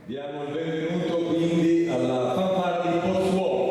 Diamo il benvenuto quindi alla fanfara di Pozzuolo.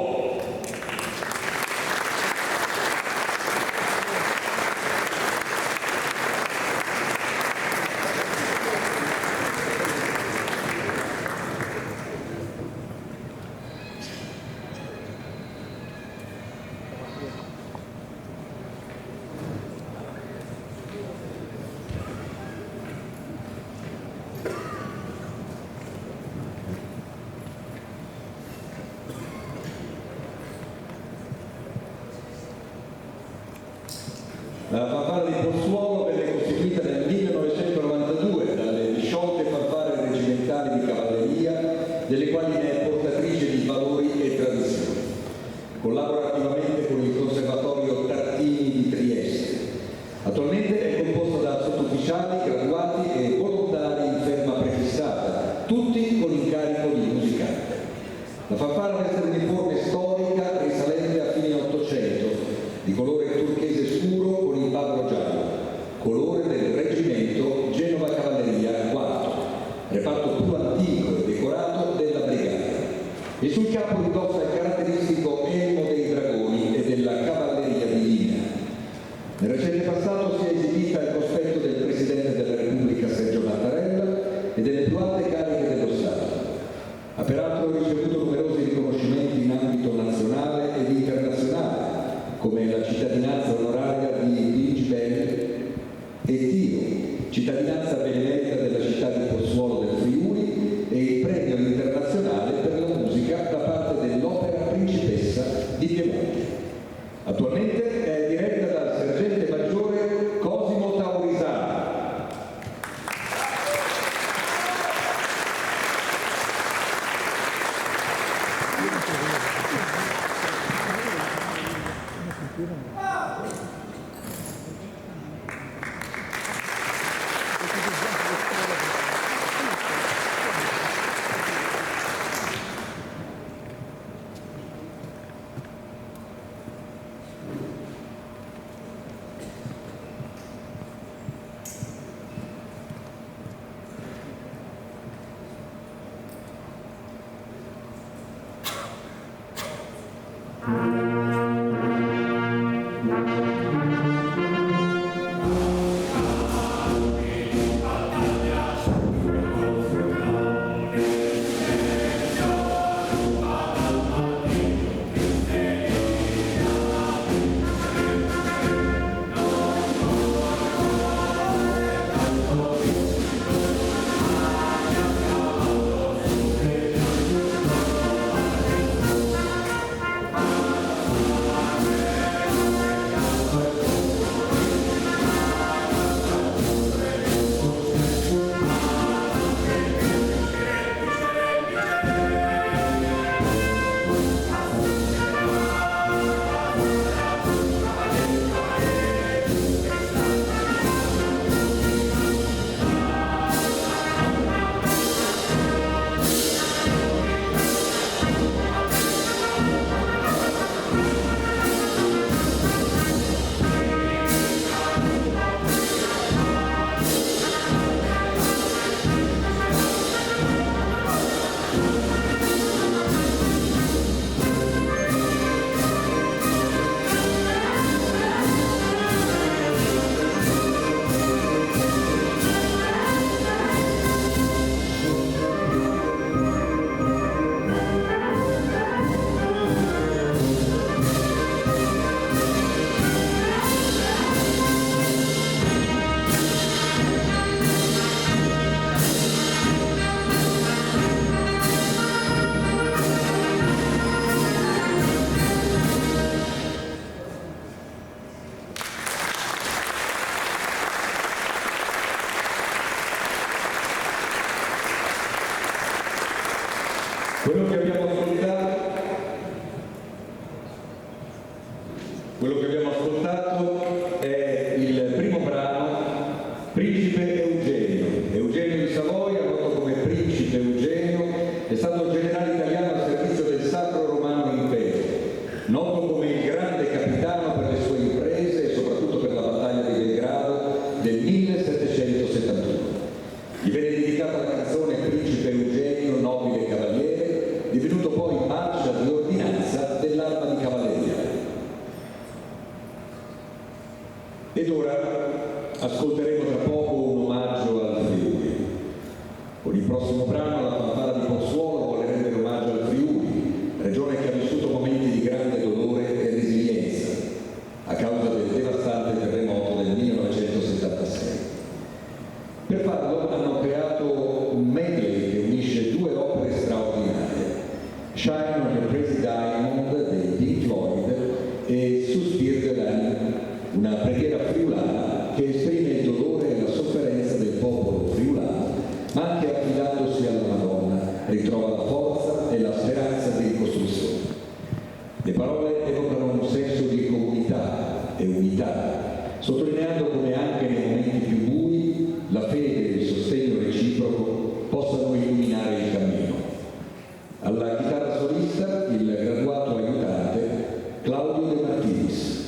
La fanfara di Pozzuolo venne costituita nel 1992 dalle disciolte fanfare regimentali di cavalleria, delle quali ne è portatrice di valori e tradizioni. Collabora attivamente con il Conservatorio Tartini di Trieste. Attualmente è composta da sottufficiali, graduati e volontari in ferma prefissata, tutti con incarico di musicante. La fanfara resta un'uniforme storica risalente a fine Ottocento, di colore turchese scuro con il padro giallo, colore del reggimento Genova Cavalleria IV, reparto più antico e decorato della brigata. E sul capo indossa il caratteristico elmo dei dragoni e della cavalleria di linea. Nel recente passato si è esibita al cospetto del Presidente della Repubblica Sergio Mattarella e delle più alte cariche dello Stato. Ha peraltro ricevuto numerosi riconoscimenti in ambito nazionale ed internazionale, come la cittadinanza onoraria di Vigibel e Tiro, cittadinanza benemerita della città di Pozzuolo del Friuli e il premio internazionale per la musica da parte dell'Opera Principessa di Piemonte. Attualmente è diretta dal sergente maggiore Cosimo Taurisano. avuto poi marcia di ordinanza dell'arma di cavalleria. Ed ora ascolteremo tra poco un omaggio al Friuli. Con il prossimo brano la fanfara di Pozzuolo vuole rendere omaggio al Friuli, regione che ha vissuto momenti di grande dolore e resilienza a causa del devastante terremoto del 1976. Per farlo hanno creato un medley che unisce due opere straordinarie, Shine on the Crazy Diamond dei Pink Floyd e Suspir de l'Anima, una preghiera friulana che esprime il dolore e la sofferenza del popolo friulano, ma anche affidandosi alla Madonna, ritrova la forza e la speranza di ricostruzione. Le parole evocano un senso di comunità e unità, sottolineando come anche nei momenti più bui la fede e il sostegno reciproco possano illuminare il cammino. Alla chitarra solista il graduato aiutante Claudio De Martinis.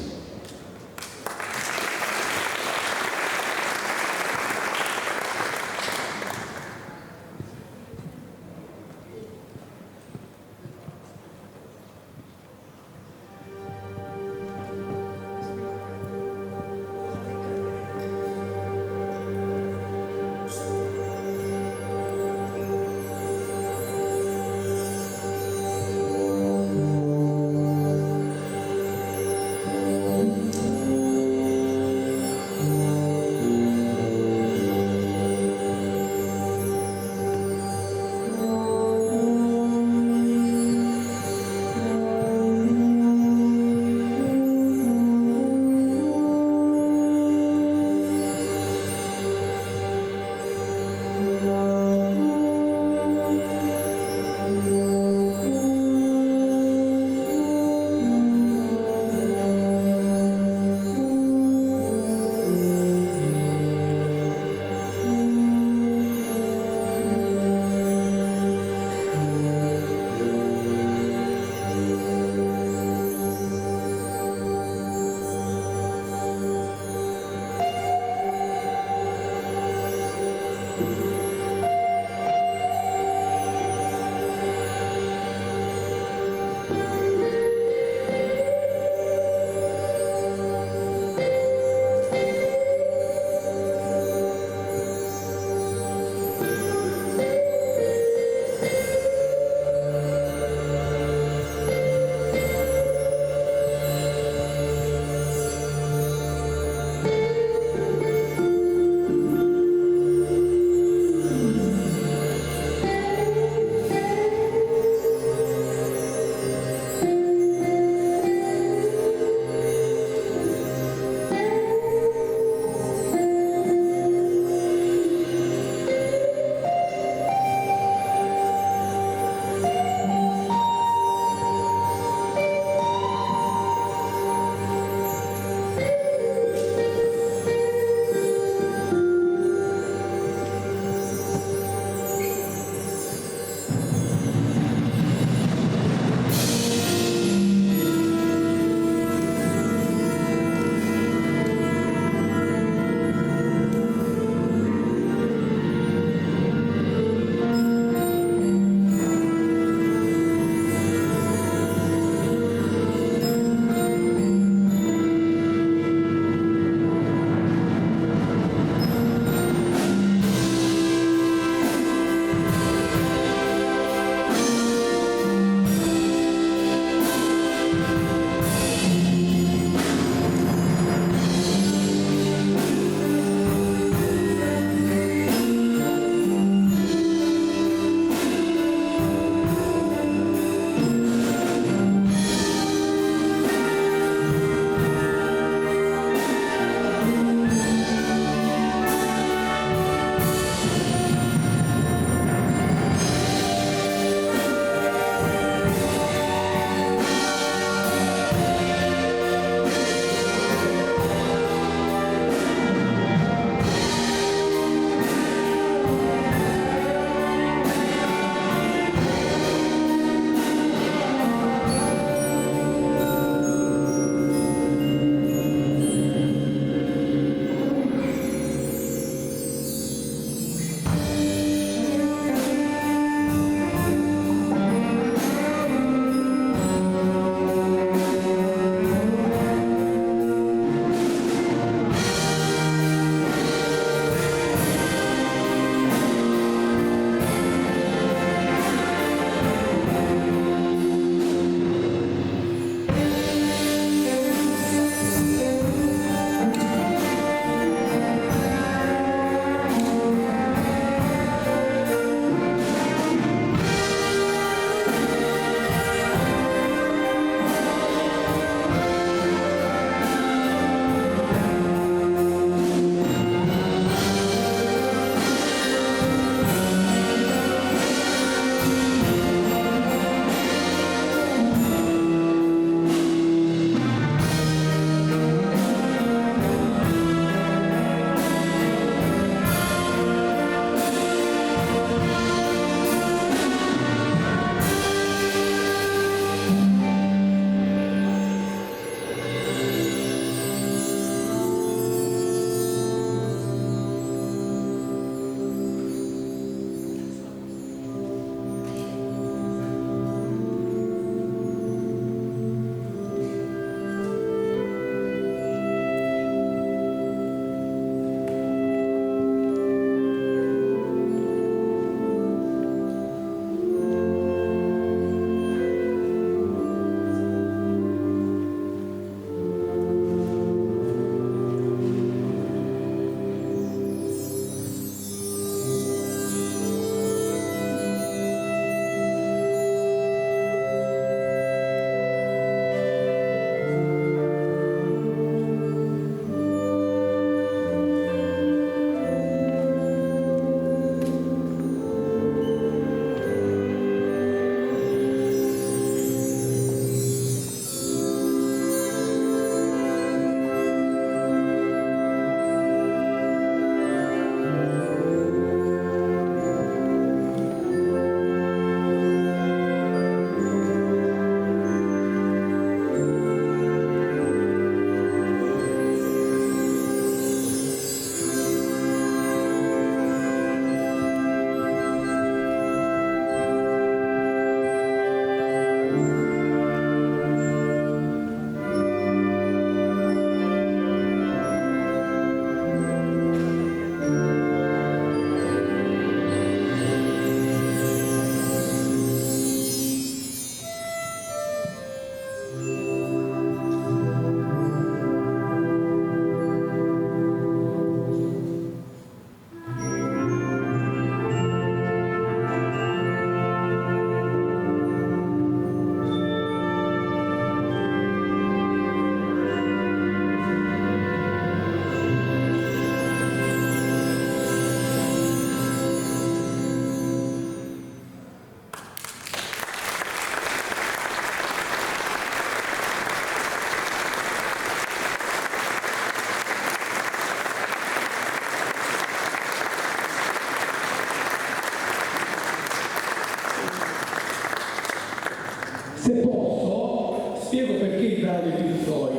posso, spiego perché il brano di Pink Floyd,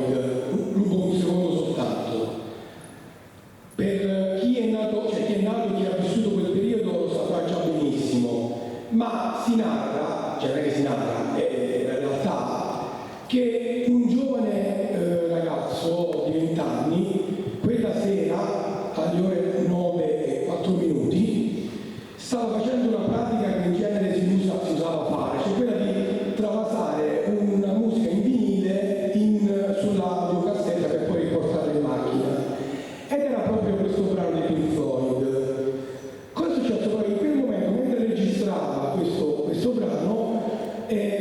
rubo un secondo soltanto. Per chi è nato e chi ha vissuto quel periodo lo saprà già benissimo, ma si narra, cioè non è che si narra, è la realtà, che un giovane ragazzo di 20 anni, quella sera, alle ore 9:04, stava facendo una pratica che in genere si usava fare, cioè quella di travasare una musica in vinile sulla videocassetta per poi riportarla in macchina. Ed era proprio questo brano di Pink Floyd. Cosa è successo poi? In quel momento, mentre registrava questo brano,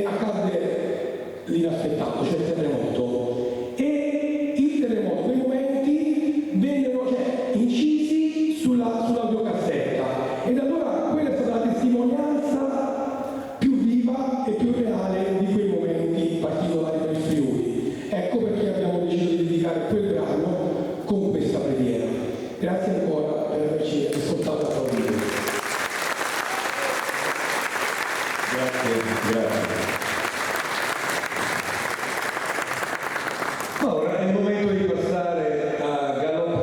accadde l'inaspettato, cioè il terremoto. E il terremoto, quei momenti vennero incisi sulla videocassetta. Ed allora quella è stata la testimonianza più viva e più reale di quei momenti particolari per il Friuli. Ecco perché abbiamo deciso di dedicare quel brano con questa preghiera. Grazie ancora per averci ascoltato e applaudito. Grazie. Ora è il momento di passare a Gala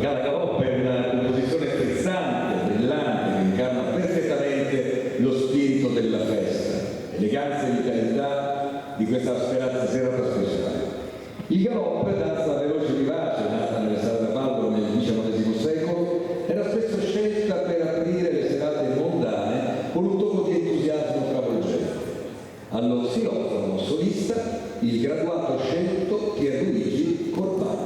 Galop è una composizione frizzante, brillante, che incarna perfettamente lo spirito della festa, eleganza e vitalità di questa serata speciale. Il galop, danza veloce e vivace, nata nelle sale da ballo nel XIX secolo, era spesso scelta per aprire le serate mondane con un tocco di entusiasmo travolgente. Allo xilofono solista il graduato scelto Pierluigi Corpaglia.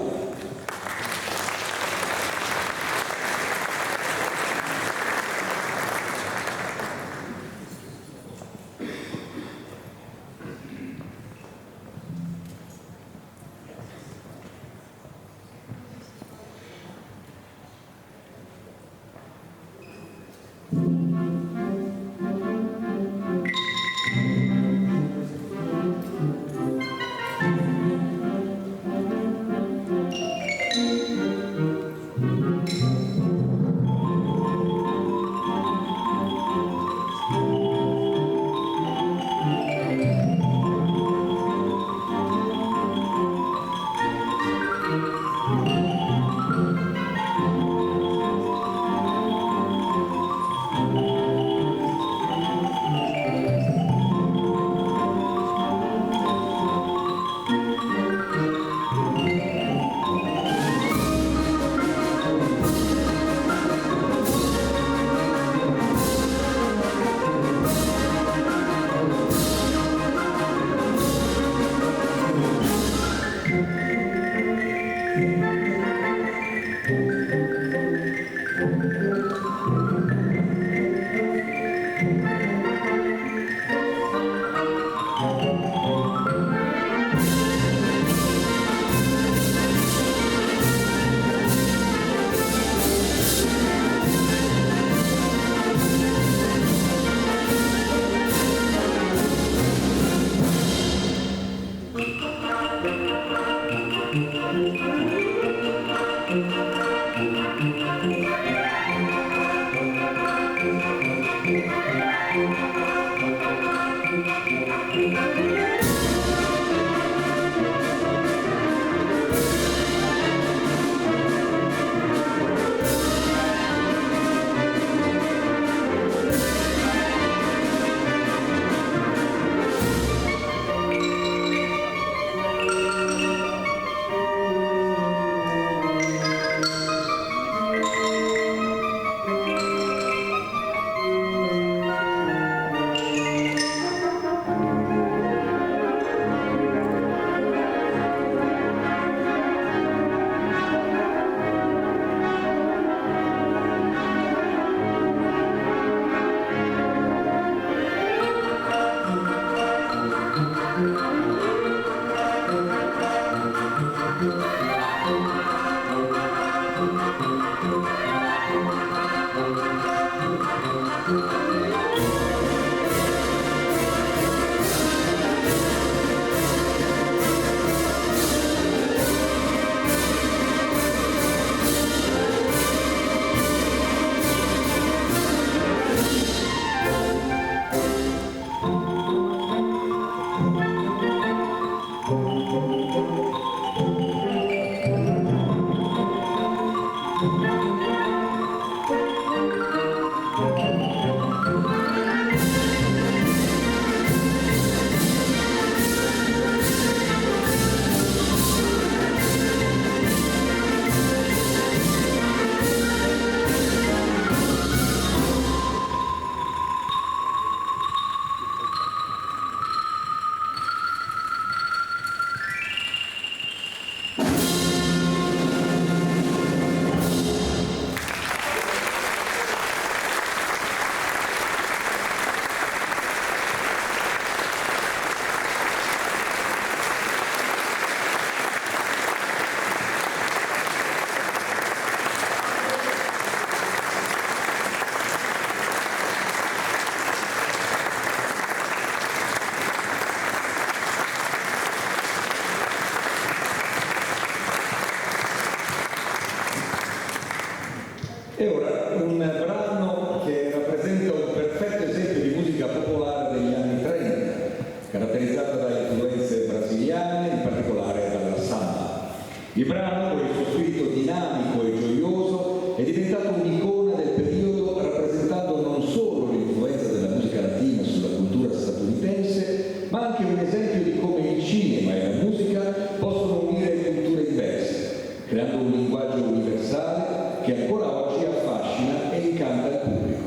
caratterizzata da influenze brasiliane, in particolare dalla samba. Il brano, con il suo spirito dinamico e gioioso, è diventato un'icona del periodo, rappresentando non solo l'influenza della musica latina sulla cultura statunitense, ma anche un esempio di come il cinema e la musica possono unire culture diverse, creando un linguaggio universale che ancora oggi affascina e incanta il pubblico.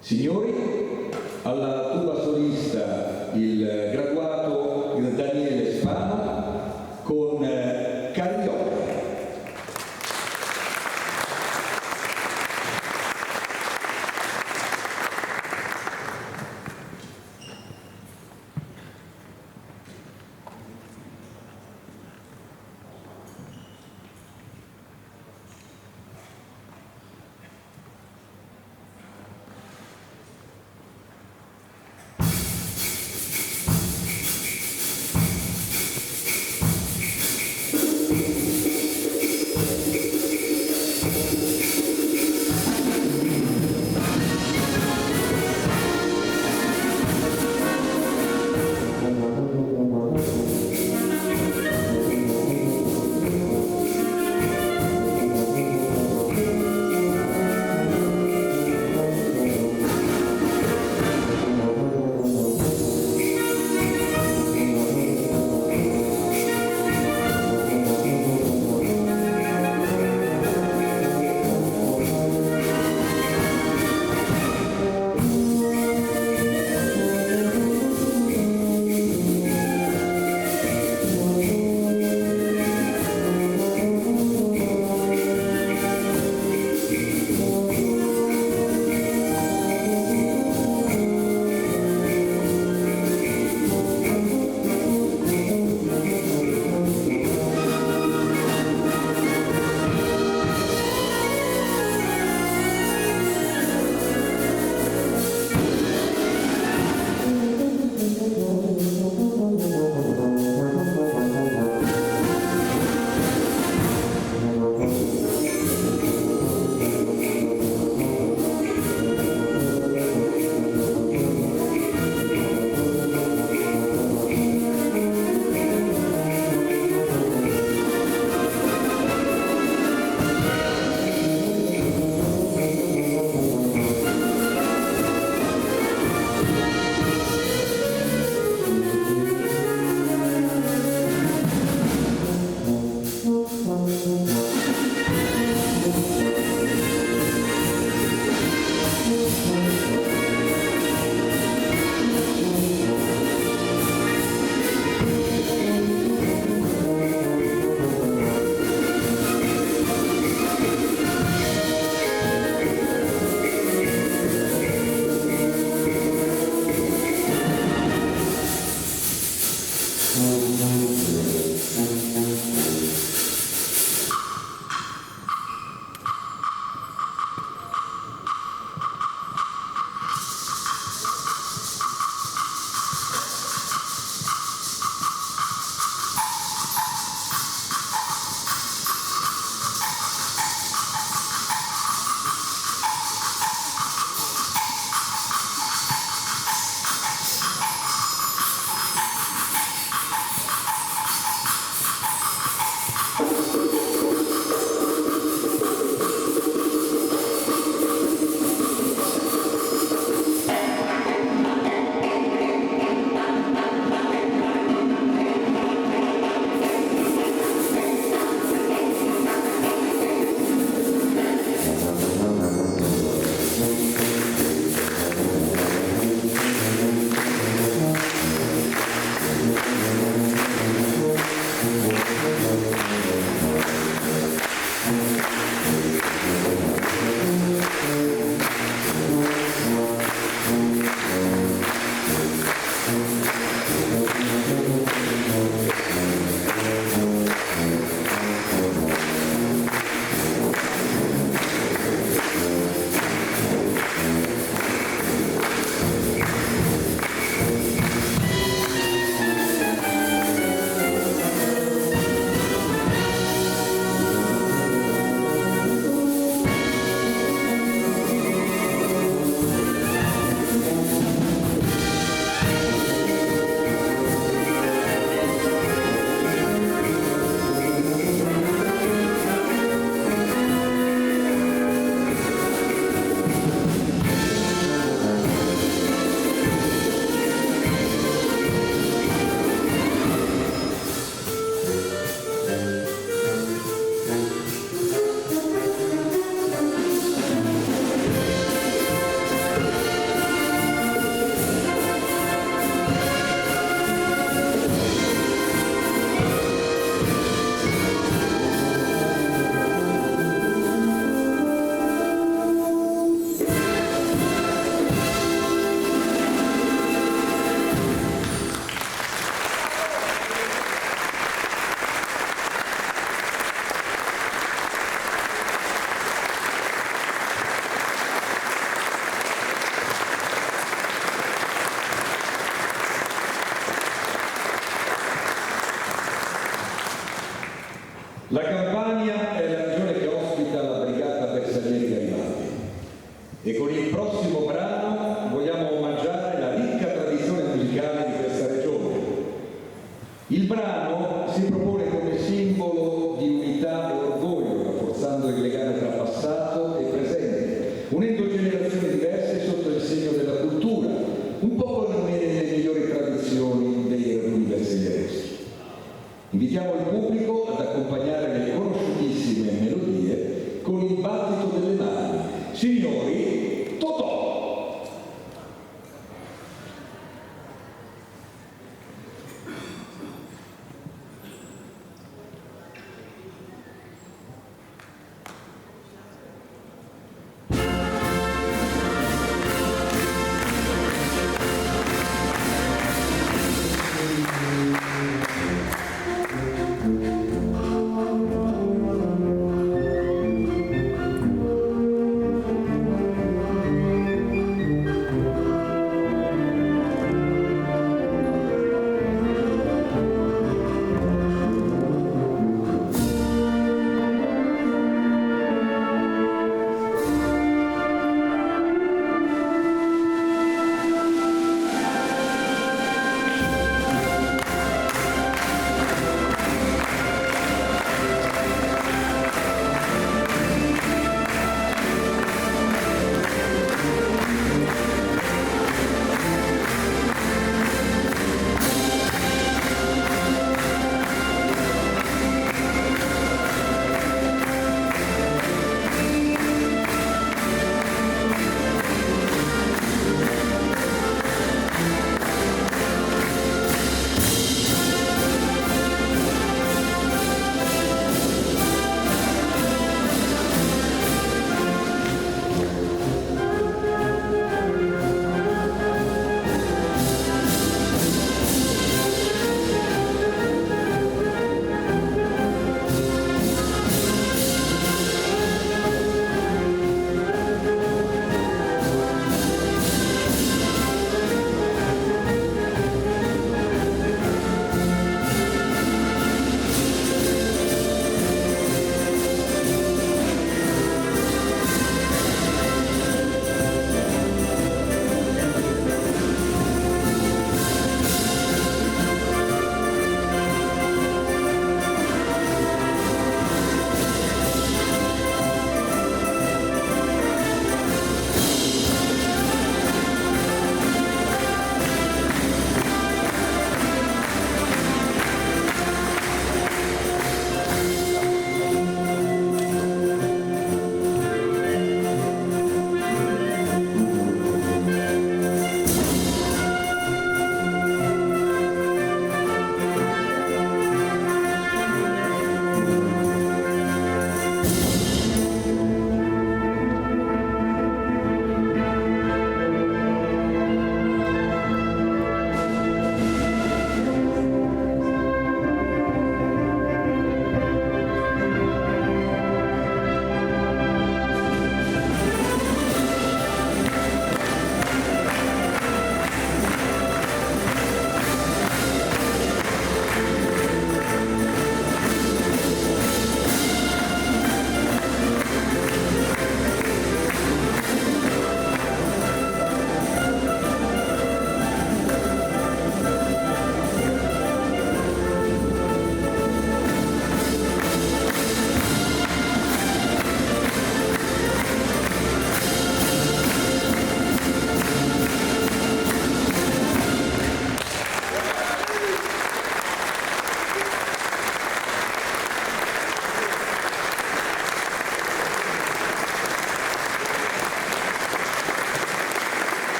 Signori, alla tuba solista il graduato Daniele Spano con Carioca. La Campania è la regione che ospita la Brigata Bersaglieri Garibaldi e con il prossimo brano vogliamo omaggiare la ricca tradizione musicale di questa regione. Il brano si propone come simbolo di unità e orgoglio, rafforzando il legame tra passato e presente, unendo generazioni diverse sotto il segno della cultura, un po' come nelle migliori tradizioni dei raduni bersagliereschi. Invitiamo il pubblico ad accompagnare le conosciutissime melodie con il battito delle mani. Signori, Totò!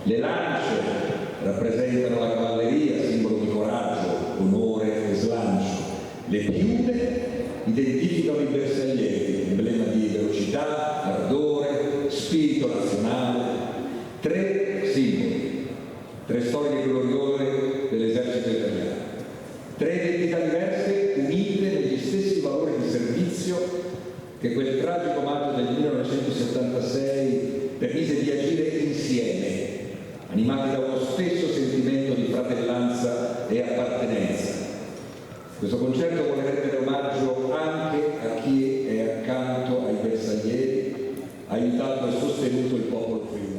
Le lance rappresentano la cavalleria, simbolo di coraggio, onore e slancio. Le piume identificano i bersaglieri, emblema di velocità, ardore, spirito nazionale. 3 simboli, 3 storie gloriose dell'esercito italiano. 3 identità diverse unite negli stessi valori di servizio che quel tragico maggio del 1976 permise di agire insieme, animati da uno stesso sentimento di fratellanza e appartenenza. Questo concerto vuole rendere omaggio anche a chi è accanto ai bersaglieri, ha aiutato e sostenuto il popolo friulano.